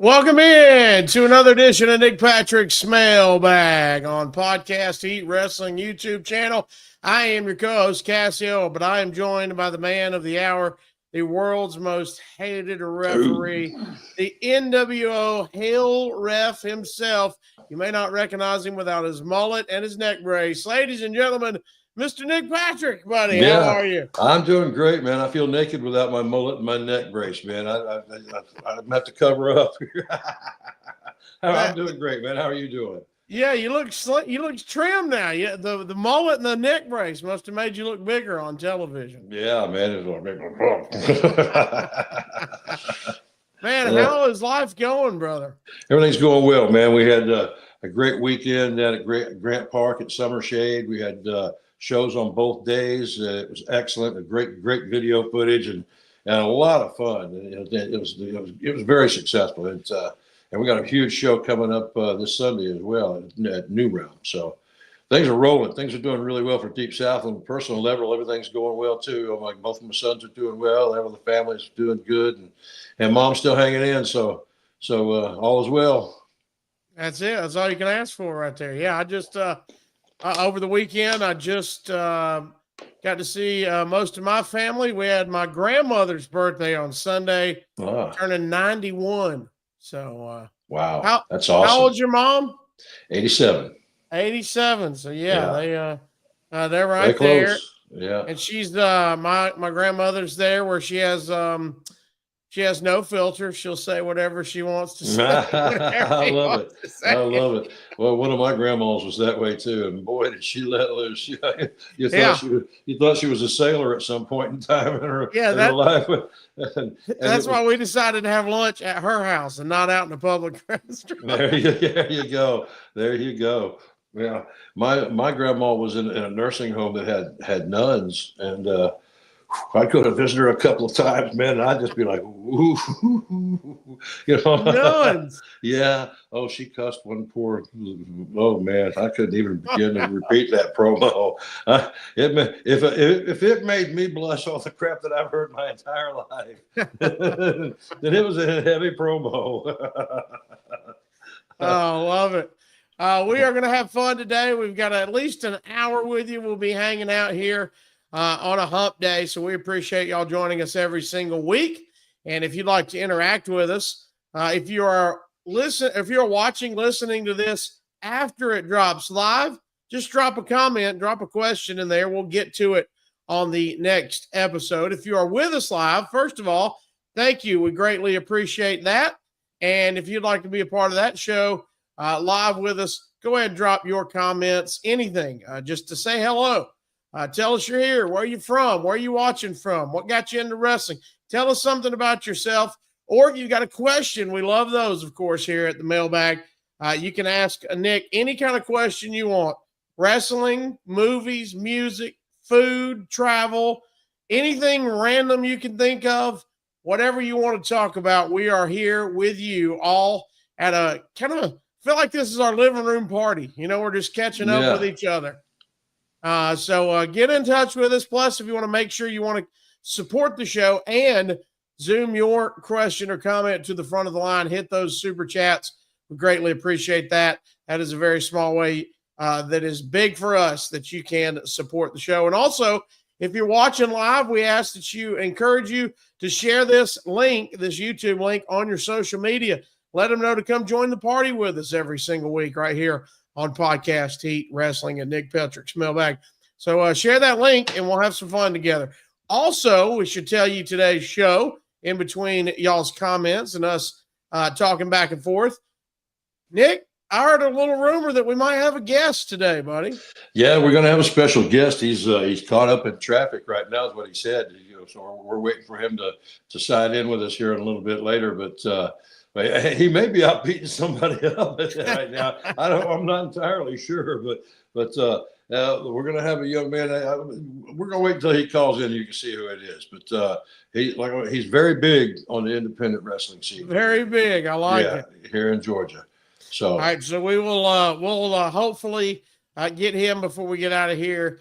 Welcome in to another edition of Nick Patrick's Mailbag on Podcast Heat Wrestling YouTube channel. I am your co-host, Cassio, but I am joined by the man of the hour, the world's most hated referee, the NWO Hail Ref himself. You may not recognize him without his mullet and his neck brace. Ladies and gentlemen, Mr. Nick Patrick, buddy, Yeah, how are you? I'm doing great, man. I feel naked without my mullet and my neck brace, man. I have to cover up. I'm doing great, man. How are you doing? Yeah, you look trim now. Yeah, the mullet and the neck brace must have made you look bigger on television. Yeah, man. Man, how is life going, brother? Everything's going well, man. We had a great weekend down at Grant Park at Summer Shade. We had shows on both days. It was excellent. A great video footage and a lot of fun. It was very successful. And we got a huge show coming up this Sunday as well at New Realm. So things are rolling. Things are doing really well for Deep South. On a personal level, everything's going well too. Like both of my sons are doing well. All the family's doing good, and mom's still hanging in. So all is well. That's it. That's all you can ask for right there. Yeah, I just over the weekend, I just got to see most of my family. We had my grandmother's birthday on Sunday, turning 91. So wow, that's awesome. How old's your mom? 87. 87. So yeah. They're right there. Yeah. And she's my grandmother's there where she has no filter. She'll say whatever she wants to say. I love it. I love it. Well, one of my grandmas was that way too, and boy, did she let loose! You thought she was a sailor at some point in time in her life. That's why we decided to have lunch at her house and not out in the public restaurant. There you go. There you go. Yeah, my grandma was in a nursing home that had nuns, and I'd go to visit her a couple of times, man, and I'd just be like, ooh, nuns. Yeah. Oh, she cussed one poor. Oh man, I couldn't even begin to repeat that promo. If it made me blush all the crap that I've heard my entire life, then it was a heavy promo. Oh, love it. We are going to have fun today. We've got at least an hour with you. We'll be hanging out here on a hump day. So we appreciate y'all joining us every single week. And if you'd like to interact with us, if you're watching, listening to this after it drops live, just drop a comment, drop a question in there. We'll get to it on the next episode. If you are with us live, first of all, thank you. We greatly appreciate that. And if you'd like to be a part of that show live with us, go ahead and drop your comments, anything, just to say hello. Tell us you're here. Where are you from? Where are you watching from? What got you into wrestling? Tell us something about yourself. Or if you got a question, we love those, of course, here at the Mailbag. You can ask Nick any kind of question you want. Wrestling, movies, music, food, travel, anything random you can think of, whatever you want to talk about, we are here with you all at a kind of feel like this is our living room party. We're just catching up with each other. So get in touch with us. Plus, if you want to make sure you want to support the show and zoom your question or comment to the front of the line, hit those super chats. We greatly appreciate that. That is a very small way that is big for us that you can support the show. And also, if you're watching live, we ask that you encourage you to share this link, this YouTube link on your social media. Let them know to come join the party with us every single week right here on Podcast Heat Wrestling and Nick Patrick's Mailbag. So share that link and we'll have some fun together. Also, we should tell you today's show in between y'all's comments and us talking back and forth. Nick, I heard a little rumor that we might have a guest today, buddy. Yeah, we're going to have a special guest. He's caught up in traffic right now is what he said. So we're waiting for him to sign in with us here in a little bit later, but he may be out beating somebody up right now. I'm not entirely sure, but we're going to have a young man. We're going to wait until he calls in. You can see who it is. But he's very big on the independent wrestling scene. Very big. I like it. Here in Georgia. So all right. So we will we'll hopefully get him before we get out of here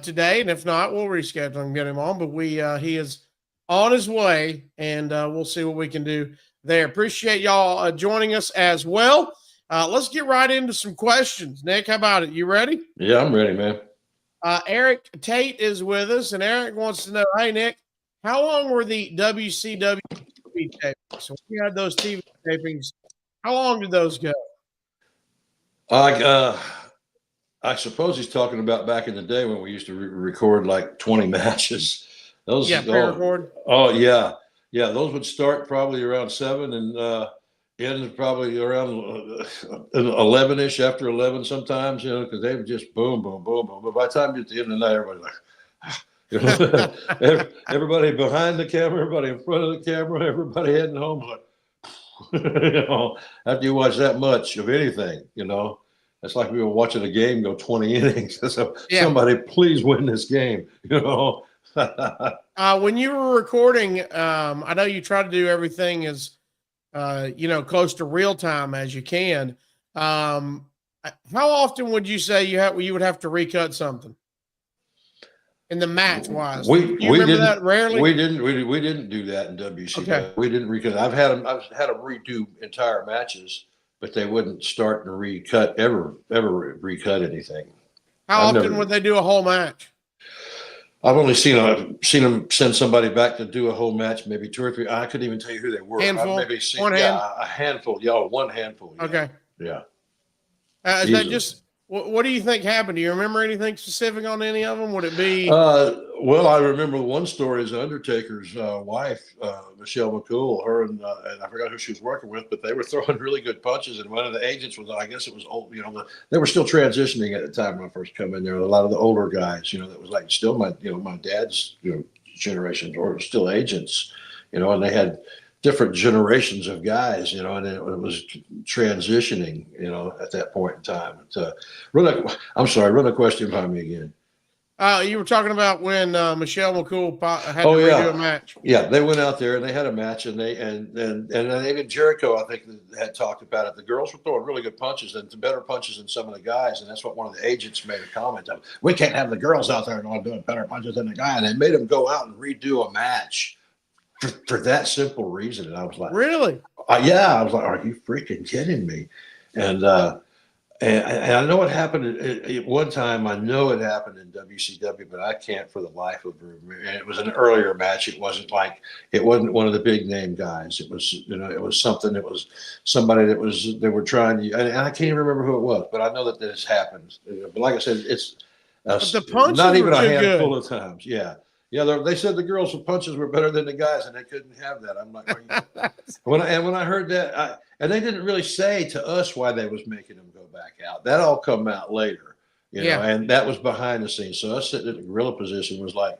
today, and if not, we'll reschedule and get him on. But he is on his way, and we'll see what we can do there. Appreciate y'all joining us as well. Let's get right into some questions. Nick, how about it? You ready? Yeah, I'm ready, man. Eric Tate is with us, and Eric wants to know, hey, Nick, how long were the WCW tapings? So we had those TV tapings. How long did those go? I suppose he's talking about back in the day when we used to record like 20 matches. Those, pre-record. Oh yeah, those would start probably around 7 and end probably around 11ish, after 11 sometimes. Because they would just boom, boom, boom, boom. But by the time you get to the end of the night, everybody's like, everybody behind the camera, everybody in front of the camera, everybody heading home like, after you watch that much of anything, it's like we were watching a game go 20 innings. So somebody please win this game, When you were recording, I know you try to do everything as, close to real time as you can. How often would you say you would have to recut something in the match wise? We remember that rarely? We didn't do that in WCW. Okay. We didn't recut. I've had them redo entire matches, but they wouldn't start and recut ever recut anything. How often would they do a whole match? I've only seen them send somebody back to do a whole match, maybe 2 or 3. I couldn't even tell you who they were. Handful? I've maybe seen a handful. Yeah, one handful. Yeah. Okay. Yeah. Is that just what do you think happened? Do you remember anything specific on any of them? Would it be? Well, I remember one story is Undertaker's wife, Michelle McCool. Her and I forgot who she was working with, but they were throwing really good punches. And one of the agents was, I guess it was old. They were still transitioning at the time when I first come in there. A lot of the older guys, that was like still my dad's generation, or still agents, and they had different generations of guys, and it was transitioning, at that point in time. I'm sorry, run a question by me again. You were talking about when Michelle McCool had to redo a match. Yeah, they went out there and they had a match, and even Jericho, I think, had talked about it. The girls were throwing really good punches, and better punches than some of the guys, and that's what one of the agents made a comment of. We can't have the girls out there and all doing better punches than the guy, and they made them go out and redo a match. For that simple reason. And I was like, really? Yeah. I was like, are you freaking kidding me? And I know it happened at one time. I know it happened in WCW, but I can't for the life of me. And it was an earlier match. It wasn't one of the big name guys. It was, it was something. It was somebody they were trying to, and I can't even remember who it was, but I know that this happened. But like I said, it's the punches not even a handful good. of times. Yeah. Yeah, they said the girls with punches were better than the guys, and they couldn't have that. I'm like, when I heard that, and they didn't really say to us why they was making them go back out. That all come out later, and that was behind the scenes. So us sitting in the gorilla position was like,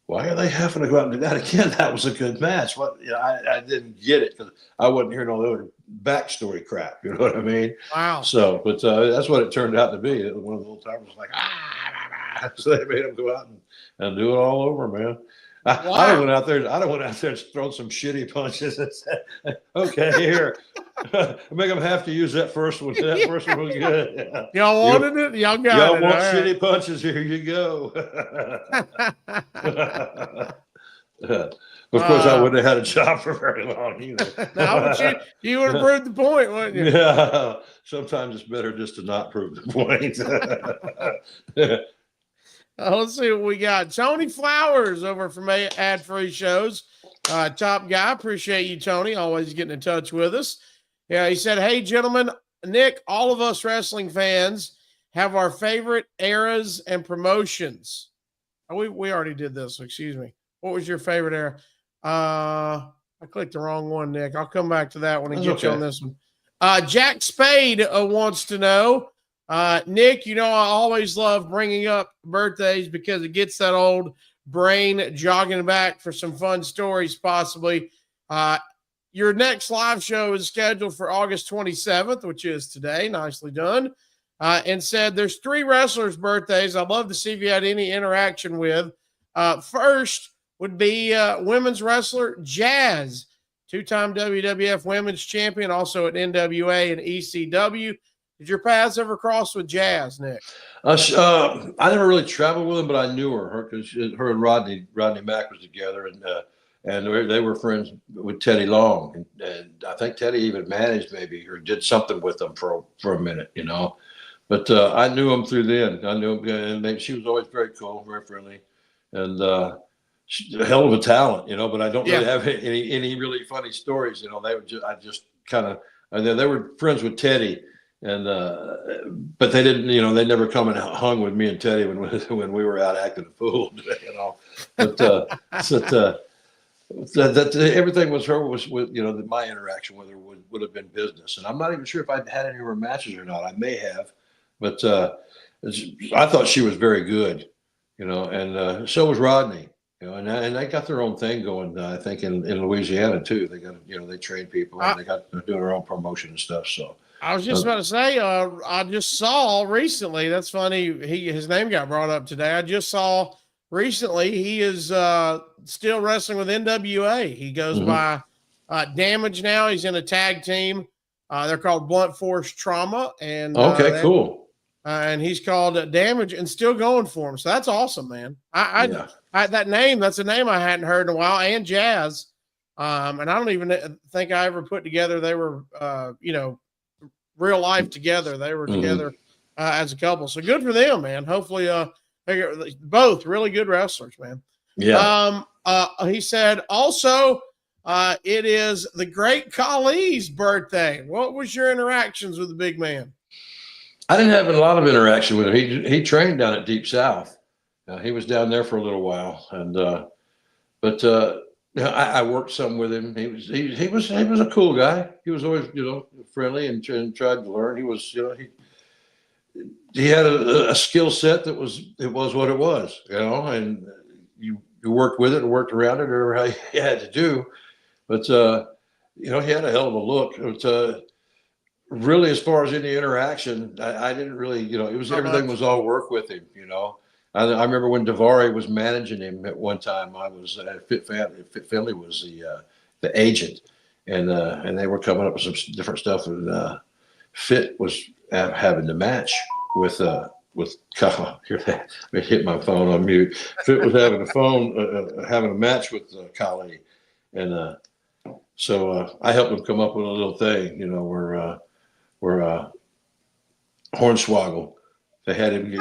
why are they having to go out and do that again? That was a good match. What? I didn't get it because I wasn't hearing all the other backstory crap. You know what I mean? Wow. So, but that's what it turned out to be. One of the old timers was like, so they made them go out and do it all over, man. I went out there and thrown some shitty punches and said, okay, here. Make them have to use that first one. That first one was good. Yeah. Y'all wanted it? Y'all got y'all it. Want shitty punches? Here you go. Of course, I wouldn't have had a job for very long either. No, but you would have proved the point, wouldn't you? Yeah. Sometimes it's better just to not prove the point. Let's see what we got. Tony Flowers over from Ad Free Shows. Top guy. Appreciate you, Tony. Always getting in touch with us. Yeah, he said, hey, gentlemen, Nick, all of us wrestling fans have our favorite eras and promotions. We already did this. Excuse me. What was your favorite era? I clicked the wrong one, Nick. I'll come back to that one and get you on this one. Jack Spade wants to know, Nick, I always love bringing up birthdays because it gets that old brain jogging back for some fun stories, possibly. Your next live show is scheduled for August 27th, which is today. Nicely done. And said there's 3 wrestlers' birthdays I'd love to see if you had any interaction with. First would be women's wrestler Jazz, 2-time WWF Women's Champion, also at NWA and ECW. Did your paths ever cross with Jazz, Nick? I never really traveled with him, but I knew her because her and Rodney Mack was together, and and they were friends with Teddy Long, and I think Teddy even managed maybe or did something with them for a minute, you know. But I knew him through then. I knew him, and she was always very cool, very friendly, and she's a hell of a talent, you know. But I don't really Yeah. have any really funny stories, you know. I just kind of, and then they were friends with Teddy, and but they didn't, you know, they never come and hung with me and Teddy when we were out acting a fool, you know. But that everything was with, you know, my interaction with her would have been business, and I'm not even sure if I'd had any of her matches or not. I may have, but I thought she was very good, you know, and so was Rodney, you know, and they got their own thing going. I think in Louisiana too. They got, you know, they train people and they're doing their own promotion and stuff. So I was just about to say, I just saw recently. That's funny. His name got brought up today. I just saw recently he is still wrestling with NWA. He goes by Damage now. He's in a tag team. They're called Blunt Force Trauma, and okay, cool. And he's called Damage, and still going for him. So that's awesome, man. Yeah. That name. That's a name I hadn't heard in a while. And Jazz, and I don't even think I ever put together they were, you know, real life together. They were together as a couple. So good for them, man. Hopefully, both really good wrestlers, man. Yeah. He said also, it is the great Khali's birthday. What was your interactions with the big man? I didn't have a lot of interaction with him. He trained down at Deep South. He was down there for a little while, and but I worked some with him. He was a cool guy. He was always, you know, friendly and tried to learn. He was, you know, he had a skill set that was what it was, you know, and you worked with it and worked around it or how you had to do. But you know, he had a hell of a look. But really, as far as any interaction, I didn't really, you know, everything was all work with him, you know. I remember when Davari was managing him at one time. I was Fit Finley was the agent, and they were coming up with some different stuff. And Fit was having the match with here I hit my phone on mute. Fit was having a match with Khali, and so I helped him come up with a little thing, you know, where Hornswoggle. They had him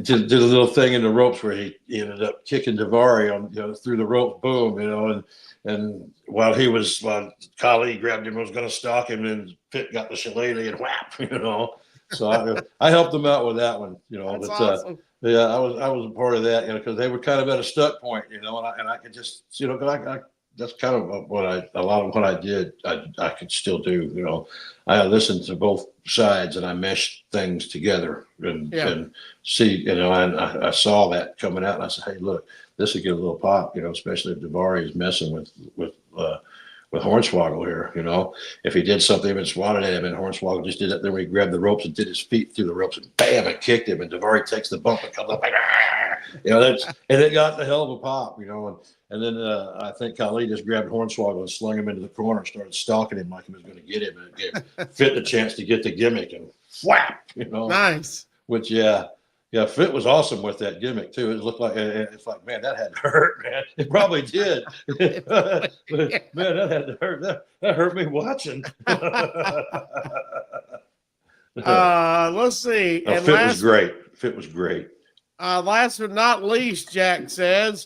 did a little thing in the ropes where he ended up kicking Davari on, you know, through the rope, boom, you know, and while Khali grabbed him, was going to stalk him, and Pitt got the shillelagh and whap, you know. So I helped him out with that one, you know. That's but awesome. Yeah, I was a part of that, you know, because they were kind of at a stuck point, you know, and I could just, you know, I that's kind of a lot of what I did. I could still do, you know. I listened to both sides and I meshed things together and see, you know, and I saw that coming out and I said, hey, look, this would get a little pop, you know, especially if Davari is messing with Hornswoggle here, you know. If he did something and swatted at him and Hornswoggle just did it, then when he grabbed the ropes and did his feet through the ropes and bam, and kicked him, and Davari takes the bump and comes up like, you know, and it got the hell of a pop, you know. And then I think Khali just grabbed Hornswoggle and slung him into the corner and started stalking him like he was going to get him, and it gave Fit the chance to get the gimmick and whap, you know. Nice. Which yeah, Fit was awesome with that gimmick too. It looked like it's like, man, that had to hurt, man. It probably did. Man, that had to hurt. That hurt me watching. Let's see. No, And Fit was great. Fit was great. Last but not least, Jack says,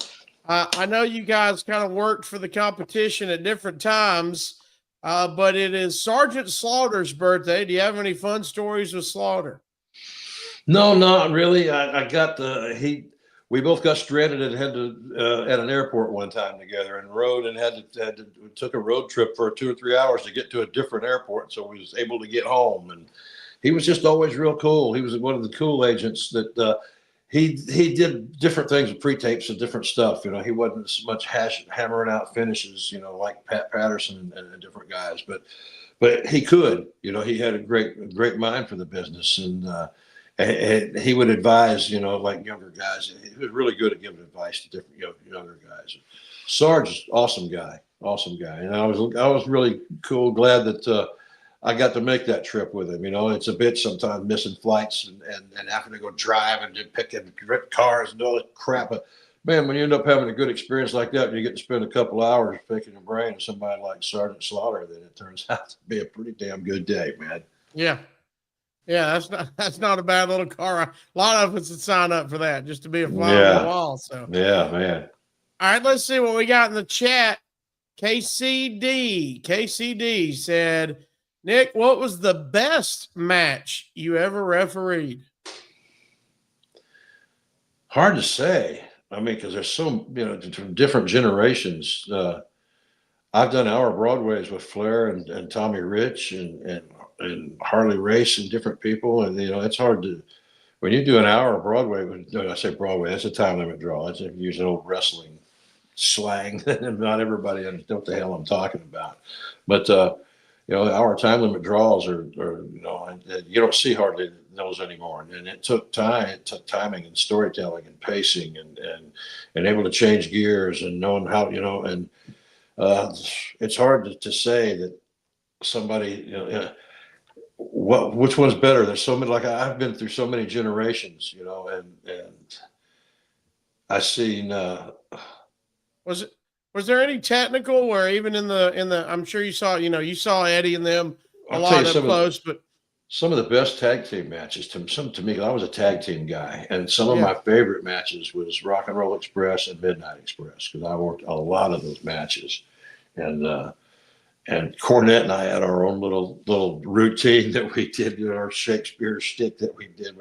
I know you guys kind of worked for the competition at different times, but it is Sergeant Slaughter's birthday. Do you have any fun stories with Slaughter? No, not really. We both got stranded and had to at an airport one time together and rode and took a road trip for 2 or 3 hours to get to a different airport. So we was able to get home, and he was just always real cool. He was one of the cool agents that he did different things with pre-tapes and different stuff. You know, he wasn't so much hammering out finishes, you know, like Pat Patterson and different guys, but he could, you know, he had a great mind for the business, and he would advise, you know, like younger guys. He was really good at giving advice to different younger guys. Sarge, awesome guy, and I was really cool, glad that I got to make that trip with him. You know, it's a bitch sometimes missing flights and having to go drive and picking cars and all that crap. But Man, when you end up having a good experience like that, and you get to spend a couple hours picking your brain with somebody like Sergeant Slaughter, then it turns out to be a pretty damn good day, man. Yeah. Yeah, that's not a bad little car. A lot of us would sign up for that just to be a fly on the Yeah. wall. So Yeah, man. all right, let's see what we got in the chat. KCD said, Nick, what was the best match you ever refereed? Hard to say. I mean, because there's so, from different generations. I've done hour Broadways with Flair and Tommy Rich and Harley Race and different people. And, it's hard to, when you do an hour of Broadway, I say Broadway, that's a time limit draw. That's using old wrestling slang. Not everybody understands what the hell I'm talking about. But, our time limit draws are and you don't see hardly those anymore. And it took time, it took timing and storytelling and pacing and able to change gears and knowing how, and it's hard to say that somebody, which one's better. There's so many, like I've been through so many generations, and I seen, Was there any technical where even in the I'm sure you saw Eddie and them a lot up close, but some of the best tag team matches to me, I was a tag team guy, and some of Yeah. my favorite matches was Rock and Roll Express and Midnight Express, because I worked a lot of those matches. And Cornette and I had our own little routine that we did, our Shakespeare shtick that we did,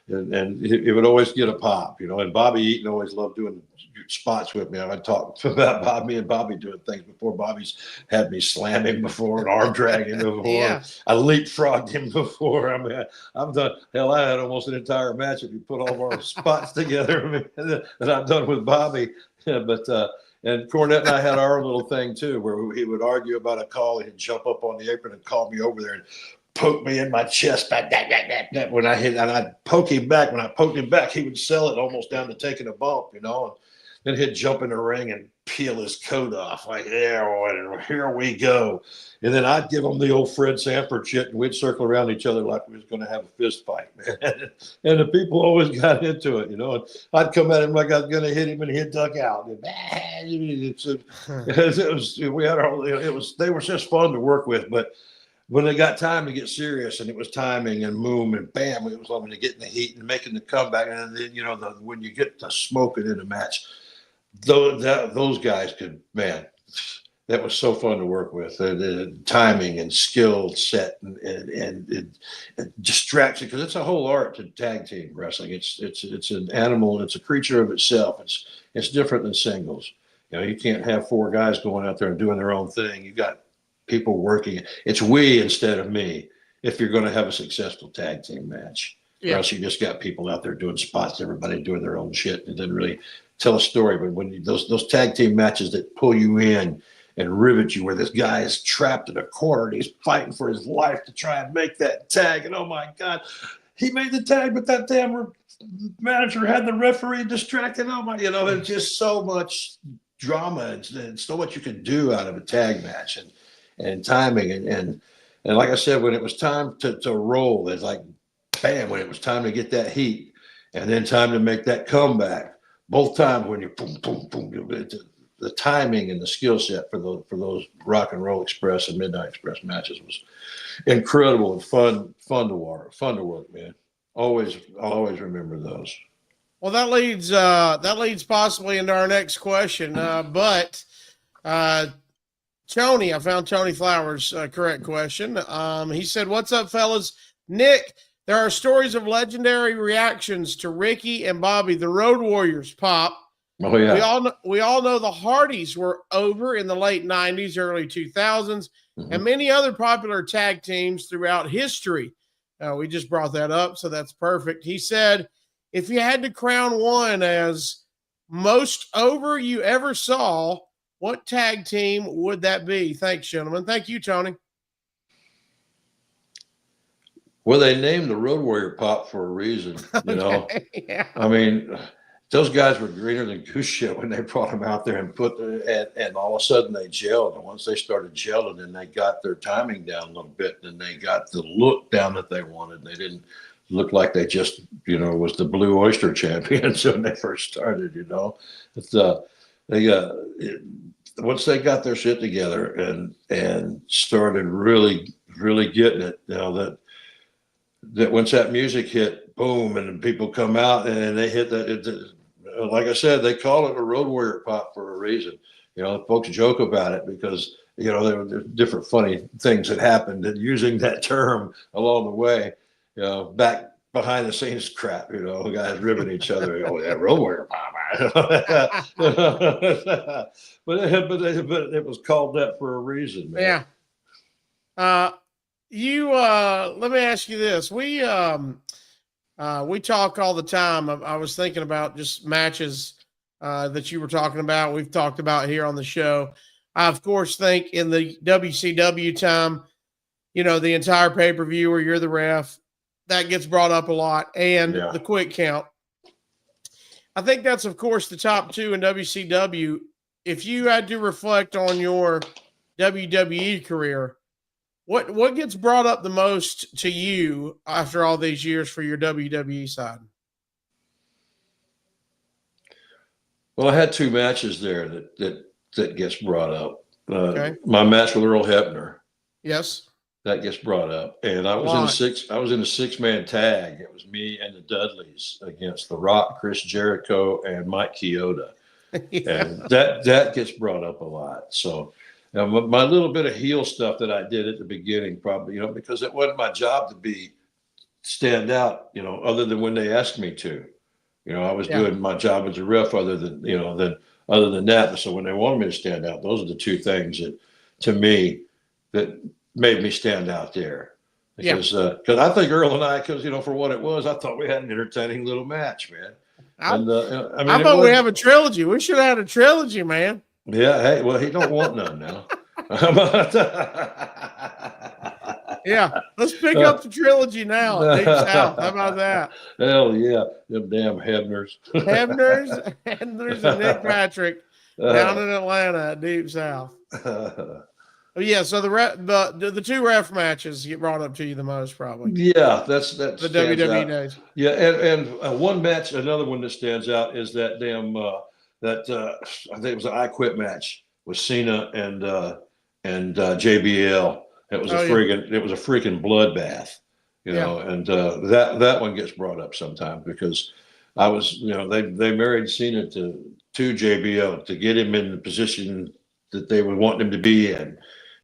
and it would always get a pop, And Bobby Eaton always loved doing spots with me. I'd talk about me and Bobby doing things before. Bobby's had me slam him before and arm drag him before. Yeah. I leapfrogged him before. I mean, I've done, hell, I had almost an entire match if you put all of our spots together that I've done with Bobby. Yeah, and Cornette and I had our little thing too, where he would argue about a call. He'd jump up on the apron and call me over there and poke me in my chest back. When I hit, and I'd poke him back. When I poked him back, he would sell it almost down to taking a bump, And then he'd jump in the ring and peel his coat off. Like, yeah, here we go. And then I'd give him the old Fred Sanford shit, and we'd circle around each other like we was going to have a fist fight, man. And the people always got into it, And I'd come at him like I was going to hit him, and he'd duck out. They were just fun to work with, but when they got time to get serious, and it was timing and boom and bam, it was loving to get in the heat and making the comeback. And then, when you get to smoking in a match, those guys could, man, that was so fun to work with. The timing and skill set and distraction, because it's a whole art to tag team wrestling. It's an animal. It's a creature of itself. It's different than singles. You can't have four guys going out there and doing their own thing. You got people working. It's we instead of me if you're going to have a successful tag team match. Yeah. Or else you just got people out there doing spots, everybody doing their own shit, and then really tell a story. But when those tag team matches that pull you in and rivet you, where this guy is trapped in a corner and he's fighting for his life to try and make that tag, and oh my God, he made the tag, but that damn manager had the referee distracted. Oh my, there's just so much drama and so much you can do out of a tag match and timing and like I said, when it was time to roll, it's like bam, when it was time to get that heat and then time to make that comeback. Both times when you boom, boom, boom, the timing and the skill set for those Rock and Roll Express and Midnight Express matches was incredible and fun to work, man. I'll always remember those. Well, that leads possibly into our next question. But Tony, I found Tony Flowers' correct question. He said, "What's up, fellas? Nick, there are stories of legendary reactions to Ricky and Bobby, the Road Warriors pop. Oh yeah, we all know the Hardys were over in the late 90s, early 2000s, and many other popular tag teams throughout history. We just brought that up, so that's perfect." He said, "If you had to crown one as most over you ever saw, what tag team would that be?" Thanks, gentlemen. Thank you, Tony. Well, they named the Road Warrior Pop for a reason, Yeah. I mean, those guys were greener than goose shit when they brought them out there and and all of a sudden they gelled. And once they started gelling and they got their timing down a little bit, and they got the look down that they wanted, they didn't looked like they just, was the Blue Oyster champions when they first started. It's once they got their shit together and started really getting it, that once that music hit, boom, and people come out and they hit that. Like I said, they call it a Road Warrior pop for a reason. Folks joke about it because there were different funny things that happened and using that term along the way. Back behind the scenes crap. Guys ribbing each other. Oh, that Road Warrior pop. but it was called that for a reason, man. Yeah. Let me ask you this. We talk all the time. I was thinking about just matches that you were talking about. We've talked about here on the show. I, of course, think in the WCW time, the entire pay-per-view where you're the ref, that gets brought up a lot, and the quick count. I think that's, of course, the top two in WCW. If you had to reflect on your WWE career, what gets brought up the most to you after all these years for your WWE side? Well, I had two matches there that gets brought up. Okay. My match with Earl Hebner. Yes. That gets brought up. And I was in a six-man tag. It was me and the Dudleys against The Rock, Chris Jericho, and Mike Chioda. And that gets brought up a lot. So my little bit of heel stuff that I did at the beginning, probably, because it wasn't my job to stand out, other than when they asked me to. I was doing my job as a ref other than that. So when they wanted me to stand out, those are the two things that, to me, that made me stand out there. Because I think Earl and I, for what it was, I thought we had an entertaining little match, man. I thought we have a trilogy. We should have had a trilogy, man. Yeah. Hey, well, he don't want none now. Yeah, let's pick up the trilogy now. Deep South. How about that? Hell yeah, them damn Hebners. Hebners and Nick Patrick down in Atlanta at Deep South. Yeah, so the two ref matches get brought up to you the most, probably. Yeah, that's the WWE days. Yeah, and one match, another one that stands out is that damn I think it was an I Quit match with Cena and JBL. It was a freaking bloodbath, and that one gets brought up sometimes because I was, they married Cena to JBL to get him in the position that they would want him to be in.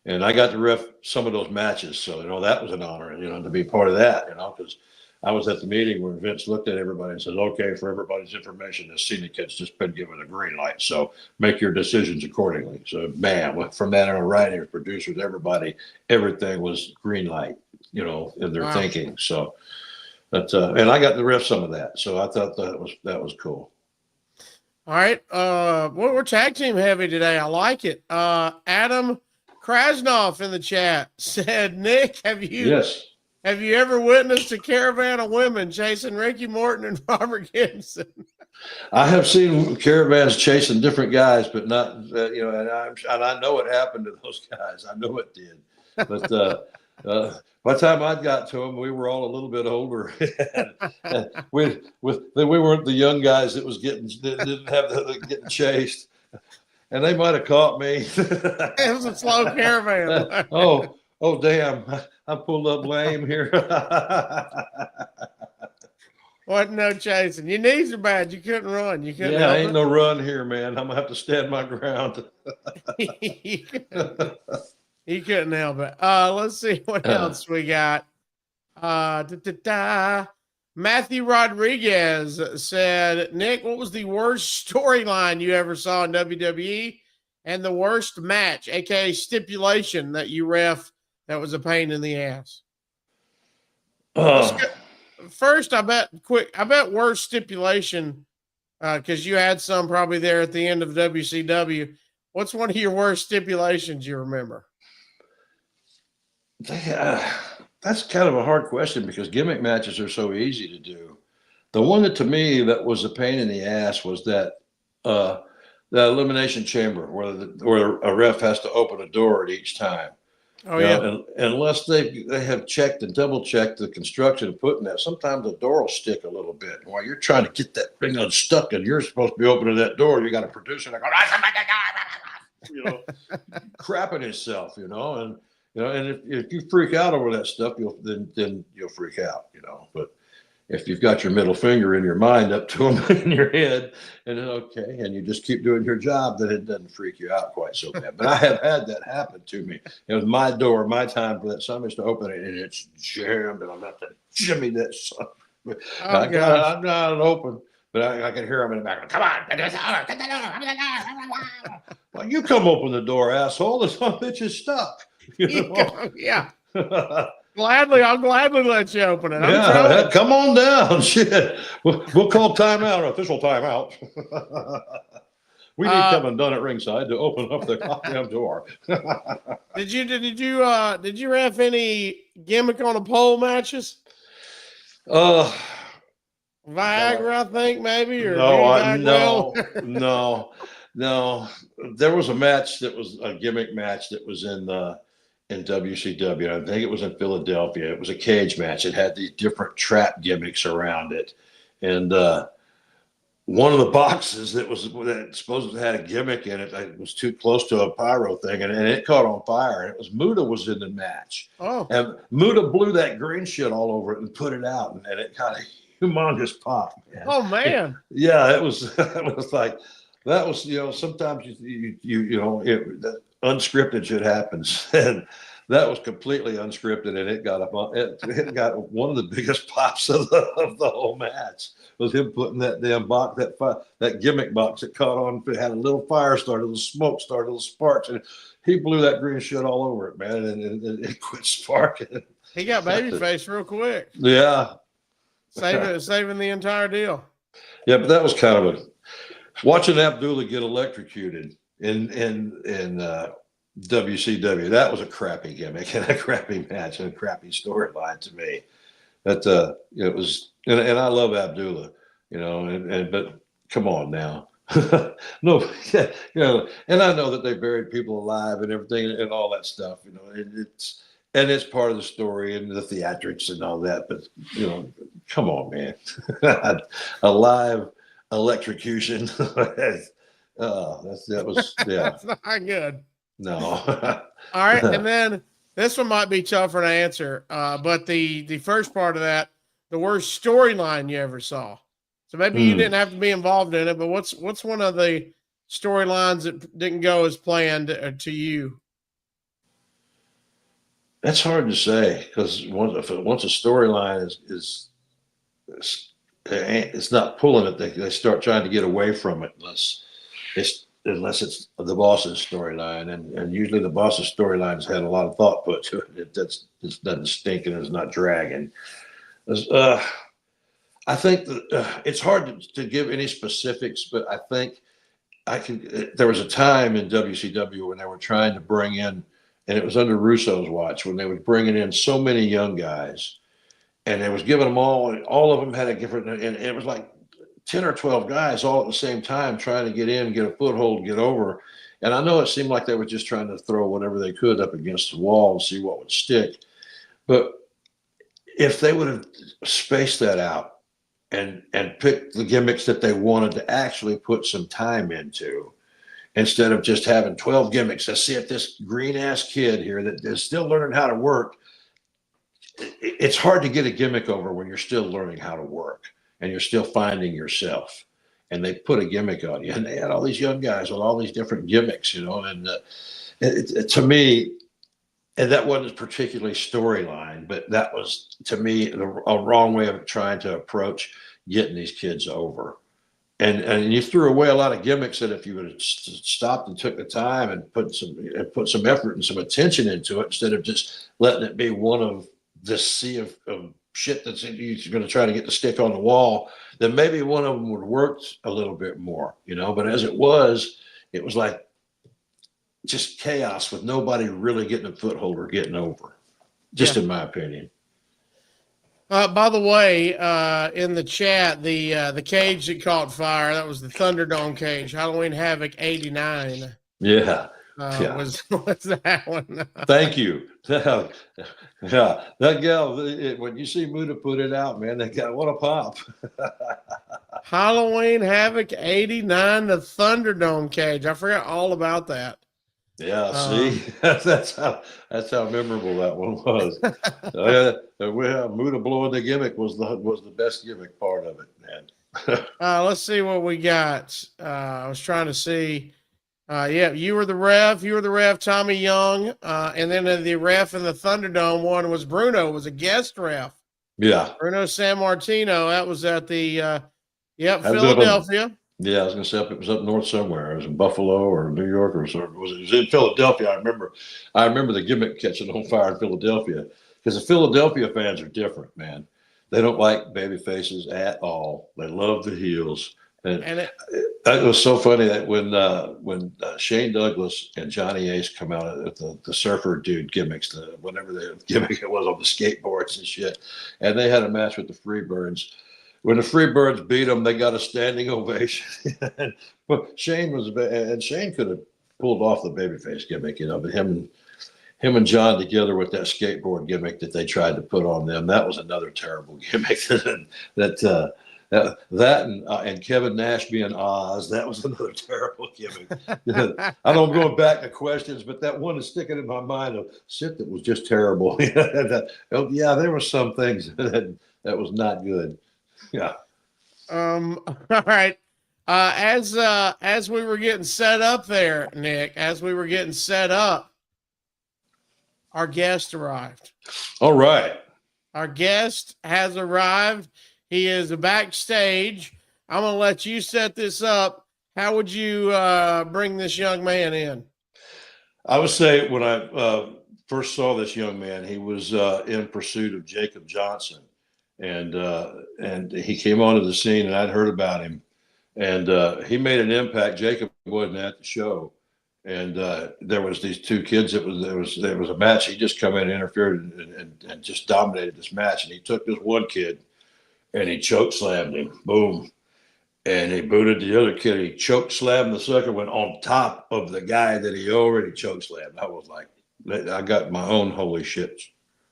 And I got to ref some of those matches. So, that was an honor, to be part of that, because I was at the meeting where Vince looked at everybody and said, okay, for everybody's information, this Cena kid's just been given a green light. So make your decisions accordingly. So, bam, from that on, writers, producers, everybody, everything was green light, in their thinking. So, and I got to ref some of that. So I thought that was cool. All right. We're tag team heavy today. I like it. Adam Krasnoff in the chat said, Nick, have you ever witnessed a caravan of women chasing Ricky Morton and Robert Gibson? I have seen caravans chasing different guys, but not, and I know it happened to those guys. I know it did. But by the time I got to them, we were all a little bit older. we weren't the young guys that didn't have getting chased. And they might have caught me. It was a slow caravan. Oh, damn. I pulled up lame here. Wasn't no chasing. Your knees are bad. You couldn't run. You couldn't. Yeah, ain't no run here, man. I'm going to have to stand my ground. You couldn't help it. Let's see what else we got. Matthew Rodriguez said, Nick, what was the worst storyline you ever saw in WWE and the worst match, aka stipulation, that you ref that was a pain in the ass? First, I bet worst stipulation, because you had some probably there at the end of WCW. What's one of your worst stipulations you remember? That's kind of a hard question because gimmick matches are so easy to do. The one that to me that was a pain in the ass was that the elimination chamber where a ref has to open a door at each time. Oh, You yeah. know, and unless they have checked and double checked the construction of putting that, sometimes the door will stick a little bit. And while you're trying to get that thing unstuck and you're supposed to be opening that door, you got a producer like, you know, crapping himself, you know, and if you freak out over that stuff, then you'll freak out, you know. But if you've got your middle finger in your mind up to them in your head, and then okay, and you just keep doing your job, then it doesn't freak you out quite so bad. But I have had that happen to me. It was my door, my time for that summons to open it, and it's jammed, and I'm about to jimmy that son. I got it open, but I can hear them in the background. Come on, get the door. Well, you come open the door, asshole. The son bitch is stuck. You know? Yeah. I'll gladly let you open it. Yeah, come on down. Shit. We'll call timeout, official timeout. We need Kevin Dunn at ringside to open up the goddamn door. Did you ref any gimmick on the pole matches? Viagra, I think maybe, or no. There was a match that was a gimmick match that was in WCW. I think it was in Philadelphia. It was a cage match. It had these different trap gimmicks around it, and one of the boxes that supposedly had a gimmick in it, it was too close to a pyro thing, and it caught on fire. And it was Muta was in the match. Oh, and Muta blew that green shit all over it and put it out, and it got a humongous pop. Man. Oh man! It was. It was like that was. You know, sometimes unscripted shit happens, and that was completely unscripted, and it got it got one of the biggest pops of the whole match. Was him putting that damn box, that gimmick box that caught on. It had a little fire started, a little smoke started, little sparks, and he blew that green shit all over it, man, and it quit sparking. He got babyface real quick. Yeah, saving the entire deal. Yeah, but that was kind of watching Abdullah get electrocuted in WCW. That was a crappy gimmick and a crappy match and a crappy storyline to me. But it was, and I love Abdullah, you know, but come on now. No, you know, and I know that they buried people alive and everything and all that stuff, you know, it's part of the story and the theatrics and all that, but you know, come on, man. A live electrocution. That was, yeah. That's not good. No. All right, and then this one might be tougher to answer, but the first part of that, the worst storyline you ever saw. So maybe you didn't have to be involved in it, but what's one of the storylines that didn't go as planned to you? That's hard to say because once a storyline is it's not pulling it, they start trying to get away from it unless it's the boss's storyline, and usually the boss's storylines had a lot of thought put to it. It doesn't stink and it's not dragging. I think that it's hard to give any specifics, but I think there was a time in WCW when they were trying to bring in, and it was under Russo's watch, when they were bringing in so many young guys, and they was giving them all of them had a different, and it was like 10 or 12 guys all at the same time trying to get in, get a foothold, get over. And I know it seemed like they were just trying to throw whatever they could up against the wall and see what would stick. But if they would have spaced that out and picked the gimmicks that they wanted to actually put some time into, instead of just having 12 gimmicks, let's see if this green ass kid here that is still learning how to work. It's hard to get a gimmick over when you're still learning how to work and you're still finding yourself. And they put a gimmick on you, and they had all these young guys with all these different gimmicks, you know. And to me, and that wasn't particularly storyline, but that was, to me, a wrong way of trying to approach getting these kids over. And you threw away a lot of gimmicks that if you would have stopped and took the time and put some effort and some attention into it, instead of just letting it be one of this sea of shit that's you're going to try to get the stick on the wall, then maybe one of them would work a little bit more, you know. But as it was like just chaos with nobody really getting a foothold or getting over, just in my opinion. By the way, in the chat, the cage that caught fire, that was the Thunderdome cage, Halloween Havoc 89. Yeah. Was that one? Thank you. Yeah, that gal. When you see Muda put it out, man, that guy, what a pop. Halloween Havoc 89, the Thunderdome cage. I forgot all about that. Yeah, see, that's how memorable that one was. Muda blowing the gimmick was the best gimmick part of it, man. Let's see what we got. I was trying to see. Yeah, you were the ref. You were the ref, Tommy Young. And then the ref in the Thunderdome one was Bruno, was a guest ref. Yeah. Bruno Sammartino. That was at the I Philadelphia. was gonna say it was up north somewhere. It was in Buffalo or New York or something. It was in Philadelphia. I remember the gimmick catching on fire in Philadelphia because the Philadelphia fans are different, man. They don't like baby faces at all. They love the heels. And it was so funny that when Shane Douglas and Johnny Ace come out at the surfer dude gimmicks, whatever the gimmick it was on the skateboards and shit, and they had a match with the Freebirds. When the Freebirds beat them, they got a standing ovation. But Shane could have pulled off the babyface gimmick, but him and John together with that skateboard gimmick that they tried to put on them, that was another terrible gimmick. And Kevin Nash being Oz, that was another terrible gimmick. I know I'm going back to questions, but that one is sticking in my mind of shit that was just terrible. Yeah, there were some things that was not good. Yeah. All right. As we were getting set up there, Nick, our guest arrived. All right. Our guest has arrived. He is backstage. I'm going to let you set this up. How would you bring this young man in? I would say when I first saw this young man, he was in pursuit of Jacob Johnson. And he came onto the scene, and I'd heard about him, and he made an impact. Jacob wasn't at the show, and there was these two kids. There was a match. He just come in and interfered and just dominated this match. And he took this one kid, and he choke slammed him. Boom, and he booted the other kid. He choke slammed the second one on top of the guy that he already choke slammed. I was like, I got my own holy shit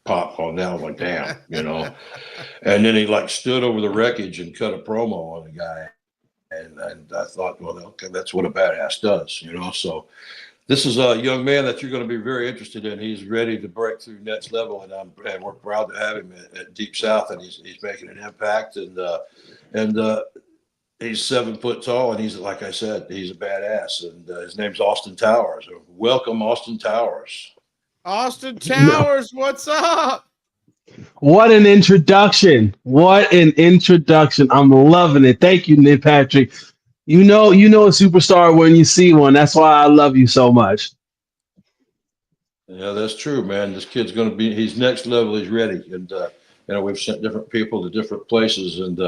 pop on that. I was like, damn, And then he stood over the wreckage and cut a promo on the guy. And I thought, well, okay, that's what a badass does, So this is a young man that you're going to be very interested in. He's ready to break through next level, and we're proud to have him at Deep South, and he's making an impact. And he's 7 foot tall, and he's, like I said, he's a badass. And his name's Austin Towers. Welcome, Austin Towers. Austin Towers, what's up? What an introduction. I'm loving it. Thank you, Nick Patrick. You know a superstar when you see one. That's why I love you so much. Yeah, that's true, man. This kid's he's next level. He's ready. And, we've sent different people to different places. And,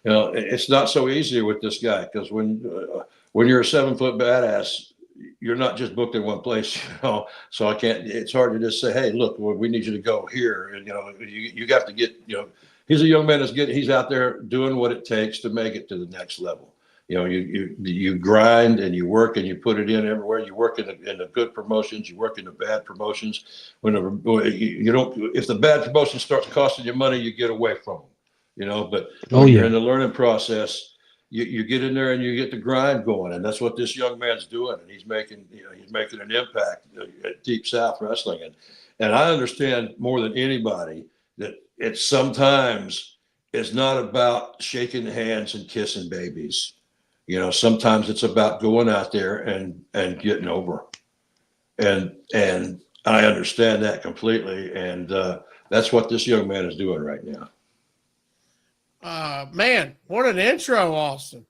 it's not so easy with this guy because when you're a 7 foot badass, you're not just booked in one place, so it's hard to just say, hey, look, we need you to go here. And, you have to get, he's a young man he's out there doing what it takes to make it to the next level. You grind and you work and you put it in everywhere. You work in the good promotions, you work in the bad promotions. If the bad promotions start costing you money, you get away from them, but when you're in the learning process, you get in there and you get the grind going, and that's what this young man's doing. And he's making an impact at Deep South Wrestling. And I understand more than anybody that it's sometimes it's not about shaking hands and kissing babies. Sometimes it's about going out there and getting over. And I understand that completely. And that's what this young man is doing right now. Man, what an intro, Austin.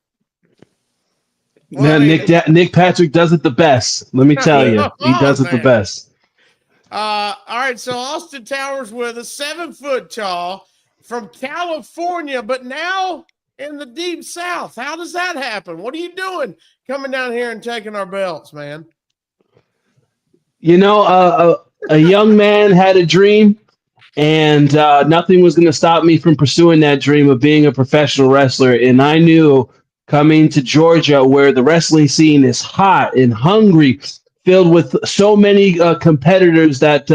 Well, Nick Patrick does it the best. Let me tell you, he does it the best. All right, so Austin Towers with a 7 foot tall from California, but now in the Deep South. How does that happen? What are you doing coming down here and taking our belts, man? A young man had a dream. And nothing was going to stop me from pursuing that dream of being a professional wrestler. And I knew coming to Georgia, where the wrestling scene is hot and hungry, filled with so many competitors that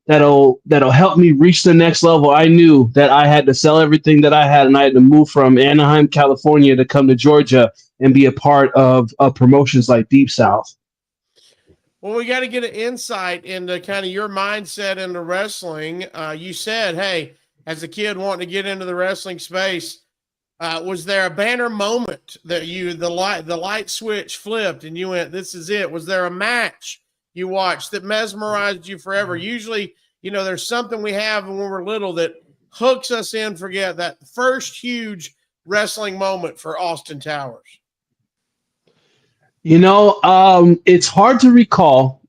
that'll help me reach the next level. I knew that I had to sell everything that I had, and I had to move from Anaheim, California, to come to Georgia and be a part of promotions like Deep South. Well, we got to get an insight into kind of your mindset into wrestling. You said, hey, as a kid wanting to get into the wrestling space, was there a banner moment that the light switch flipped and you went, this is it? Was there a match you watched that mesmerized you forever? Usually, there's something we have when we're little that hooks us in. Forget that first huge wrestling moment for Austin Towers. It's hard to recall,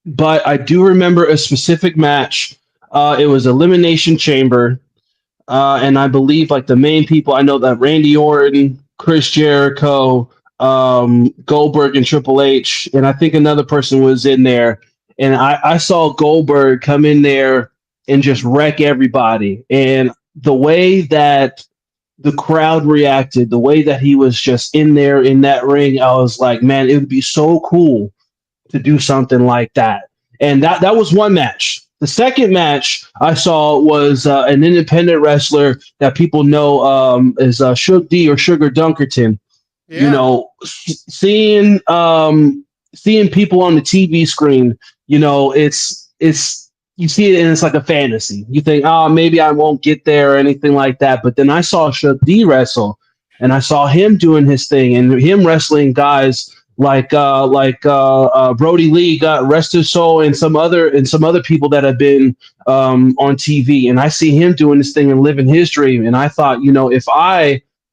but I do remember a specific match. It was Elimination Chamber. And I believe like the main people, I know that Randy Orton, Chris Jericho, Goldberg and Triple H, and I think another person was in there. And I saw Goldberg come in there and just wreck everybody. And the way that the crowd reacted, the way that he was just in there in that ring, I was like, man, it would be so cool to do something like that. And that was one match. The second match I saw was an independent wrestler that people know as Shug D or Sugar Dunkerton. Yeah. Seeing people on the TV screen, it's you see it and it's like a fantasy. You think, oh, maybe I won't get there or anything like that. But then I saw Shug D wrestle, and I saw him doing his thing and him wrestling guys like Brody Lee, got rest his soul, and some other people that have been on TV. And I see him doing this thing and living his dream. And I thought,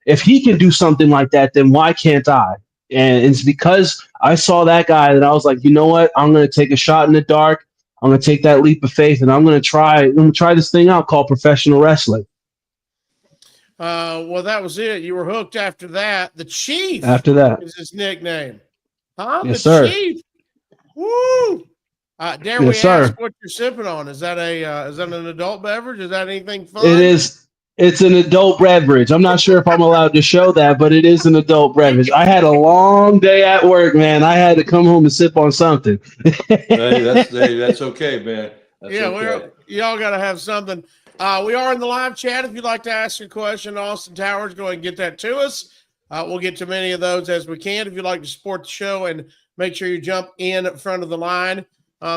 if he can do something like that, then why can't I? And it's because I saw that guy that I was like, you know what? I'm going to take a shot in the dark. I'm going to take that leap of faith, and I'm going to try this thing out called professional wrestling. Well, that was it. You were hooked after that. The Chief. After that is his nickname. Huh? Yes, the sir. Chief. Woo! Dare we ask what you're sipping on? Is that an adult beverage? Is that anything fun? It is. It's an adult beverage. I'm not sure if I'm allowed to show that, but it is an adult beverage. I had a long day at work, man. I had to come home and sip on something. That's okay, man. That's okay. Y'all got to have something. We are in the live chat. If you'd like to ask your question, Austin Towers, go ahead and get that to us. We'll get to many of those as we can. If you'd like to support the show and make sure you jump in front of the line,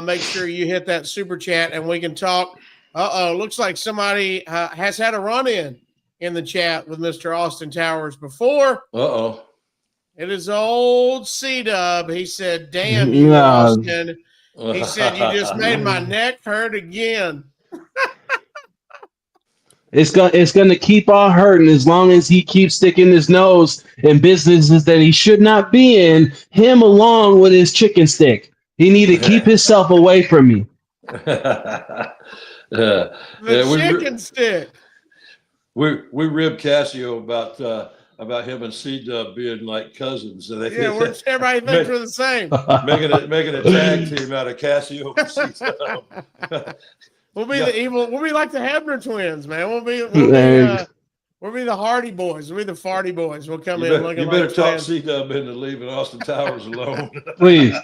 make sure you hit that super chat and we can talk. Looks like somebody has had a run-in the chat with Mr. Austin Towers before. It is old C-Dub. He said, damn you, Austin. He said, you just made my neck hurt again. It's going to keep on hurting as long as he keeps sticking his nose in businesses that he should not be in, him along with his chicken stick. He need to keep himself away from me. Chicken stick. We ribbed Cassio about him and C-Dub being like cousins. So everybody thinks we're the same. Making a tag team out of Cassio and C-Dub. We'll be like the Hebner twins, man. We'll be the Hardy Boys. We'll be the Farty Boys. We'll come in looking like. You better talk C-Dub into leaving Austin Towers alone. Please,